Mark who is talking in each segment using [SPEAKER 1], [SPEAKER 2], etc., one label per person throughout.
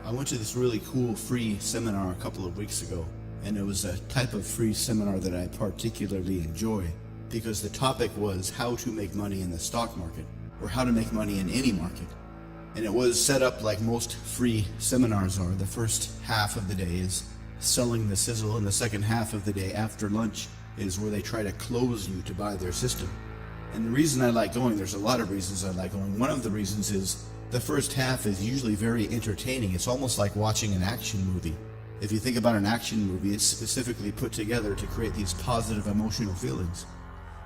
[SPEAKER 1] I went to this really cool free seminar a couple of weeks ago, and it was a type of free seminar that I particularly enjoy because the topic was how to make money in the stock market, or how to make money in any market. And it was set up like most free seminars are. The first half of the day is selling the sizzle, and the second half of the day after lunch is where they try to close you to buy their system. And the reason I like going, there's a lot of reasons I like going. One of the reasons is the first half is usually very entertaining. It's almost like watching an action movie. If you think about an action movie, it's specifically put together to create these positive emotional feelings.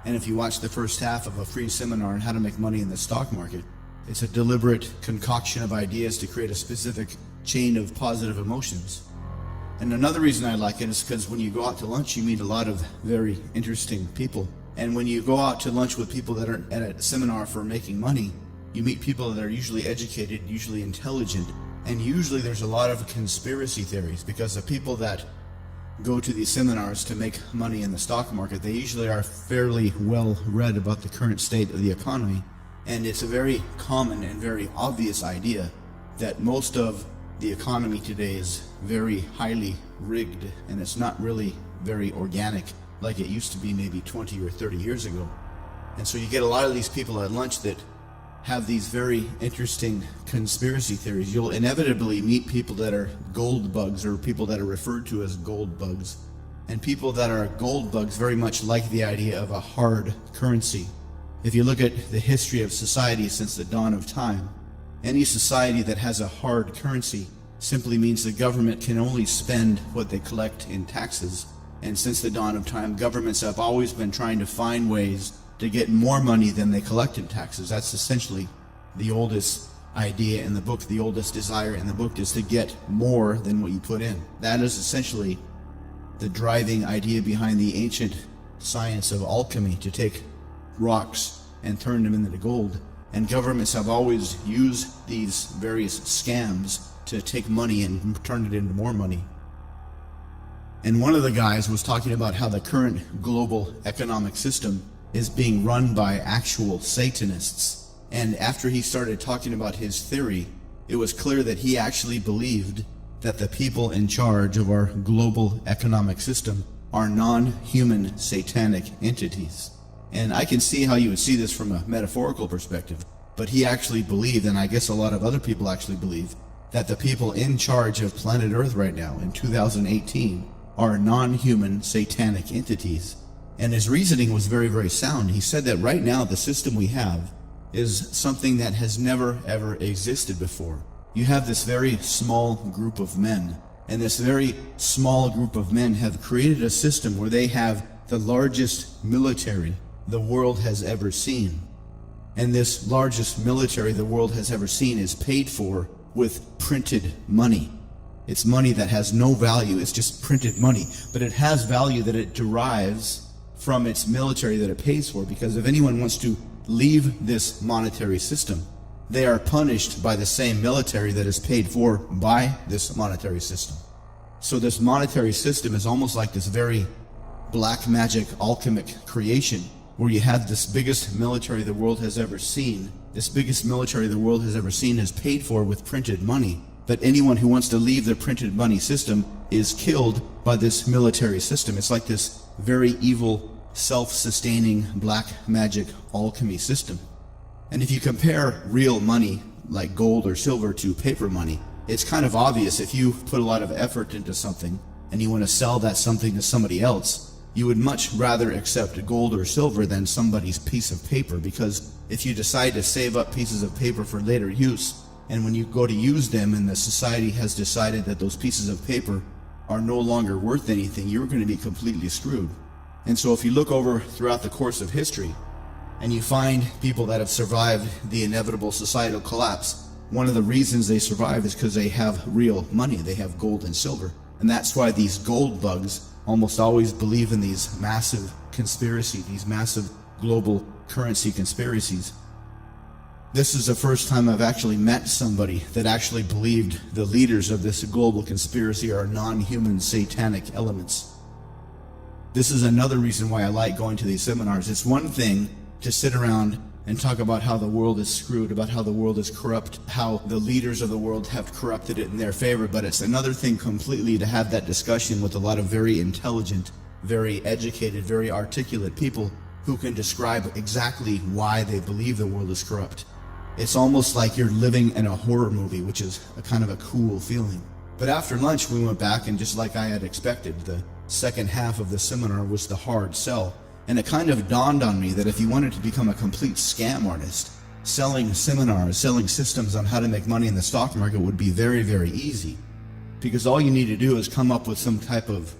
[SPEAKER 1] And if you watch the first half of a free seminar on how to make money in the stock market, it's a deliberate concoction of ideas to create a specific chain of positive emotions. And another reason I like it is because when you go out to lunch, you meet a lot of very interesting people. And when you go out to lunch with people that are at a seminar for making money, you meet people that are usually educated, usually intelligent, and usually there's a lot of conspiracy theories, because the people that go to these seminars to make money in the stock market, they usually are fairly well read about the current state of the economy. And it's a very common and very obvious idea that most of the economy today is very highly rigged, and it's not really very organic like it used to be maybe 20 or 30 years ago. And so you get a lot of these people at lunch that have these very interesting conspiracy theories. You'll inevitably meet people that are gold bugs, or people that are referred to as gold bugs. And people that are gold bugs very much like the idea of a hard currency. If you look at the history of society since the dawn of time, any society that has a hard currency simply means the government can only spend what they collect in taxes. And since the dawn of time, governments have always been trying to find ways to get more money than they collect in taxes. That's essentially the oldest idea in the book. The oldest desire in the book is to get more than what you put in. That is essentially the driving idea behind the ancient science of alchemy, to take rocks and turn them into gold. And governments have always used these various scams to take money and turn it into more money. And one of the guys was talking about how the current global economic system is being run by actual Satanists. And after he started talking about his theory, it was clear that he actually believed that the people in charge of our global economic system are non-human satanic entities. And I can see how you would see this from a metaphorical perspective, but he actually believed, and I guess a lot of other people actually believe, that the people in charge of planet Earth right now in 2018 are non-human satanic entities. And his reasoning was very, very sound. He said that right now the system we have is something that has never ever existed before. You have this very small group of men, and this very small group of men have created a system where they have the largest military the world has ever seen. And this largest military the world has ever seen is paid for with printed money. It's money that has no value. It's just printed money, but it has value that it derives from its military that it pays for, because if anyone wants to leave this monetary system, they are punished by the same military that is paid for by this monetary system. So this monetary system is almost like this very black magic alchemic creation, where you have this biggest military the world has ever seen. This biggest military the world has ever seen is paid for with printed money. But anyone who wants to leave the printed money system is killed by this military system. It's like this very evil, self-sustaining black magic alchemy system. And if you compare real money like gold or silver to paper money, it's kind of obvious. If you put a lot of effort into something and you want to sell that something to somebody else, you would much rather accept gold or silver than somebody's piece of paper, because if you decide to save up pieces of paper for later use, and when you go to use them and the society has decided that those pieces of paper are no longer worth anything, you're going to be completely screwed. And so if you look over throughout the course of history and you find people that have survived the inevitable societal collapse, one of the reasons they survive is because they have real money. They have gold and silver. And that's why these gold bugs almost always believe in these massive conspiracies, these massive global currency conspiracies. This is the first time I've actually met somebody that actually believed the leaders of this global conspiracy are non-human satanic elements. This is another reason why I like going to these seminars. It's one thing to sit around and talk about how the world is screwed, about how the world is corrupt, how the leaders of the world have corrupted it in their favor. But it's another thing completely to have that discussion with a lot of very intelligent, very educated, very articulate people who can describe exactly why they believe the world is corrupt. It's almost like you're living in a horror movie, which is a kind of a cool feeling. But after lunch, we went back, and just like I had expected, the second half of the seminar was the hard sell. And it kind of dawned on me that if you wanted to become a complete scam artist, selling seminars, selling systems on how to make money in the stock market would be very, very easy. Because all you need to do is come up with some type of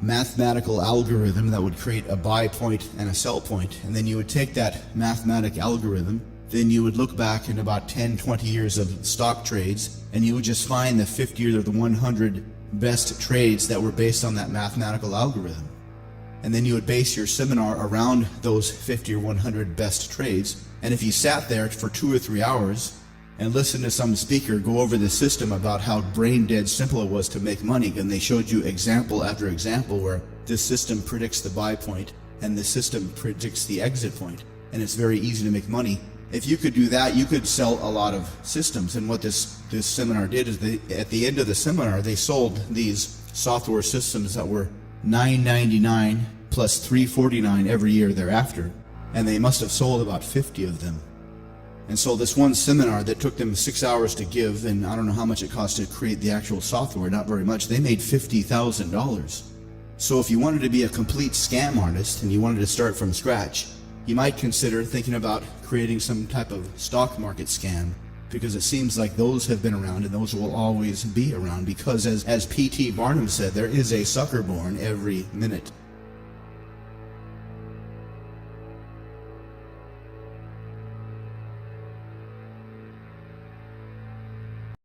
[SPEAKER 1] mathematical algorithm that would create a buy point and a sell point. And then you would take that mathematical algorithm, then you would look back in about 10, 20 years of stock trades, and you would just find the 50 or the 100 best trades that were based on that mathematical algorithm. And then you would base your seminar around those 50 or 100 best trades. And if you sat there for 2 or 3 hours and listened to some speaker go over the system about how brain dead simple it was to make money, and they showed you example after example where this system predicts the buy point and the system predicts the exit point, and it's very easy to make money. If you could do that, you could sell a lot of systems. And what this seminar did is at the end of the seminar, they sold these software systems that were $9.99 plus $3.49 every year thereafter, and they must have sold about 50 of them. And so this one seminar that took them 6 hours to give, and I don't know how much it cost to create the actual software, not very much, they made $50,000. So if you wanted to be a complete scam artist and you wanted to start from scratch, you might consider thinking about creating some type of stock market scam, because it seems like those have been around and those will always be around, because as P.T. Barnum said, there is a sucker born every minute.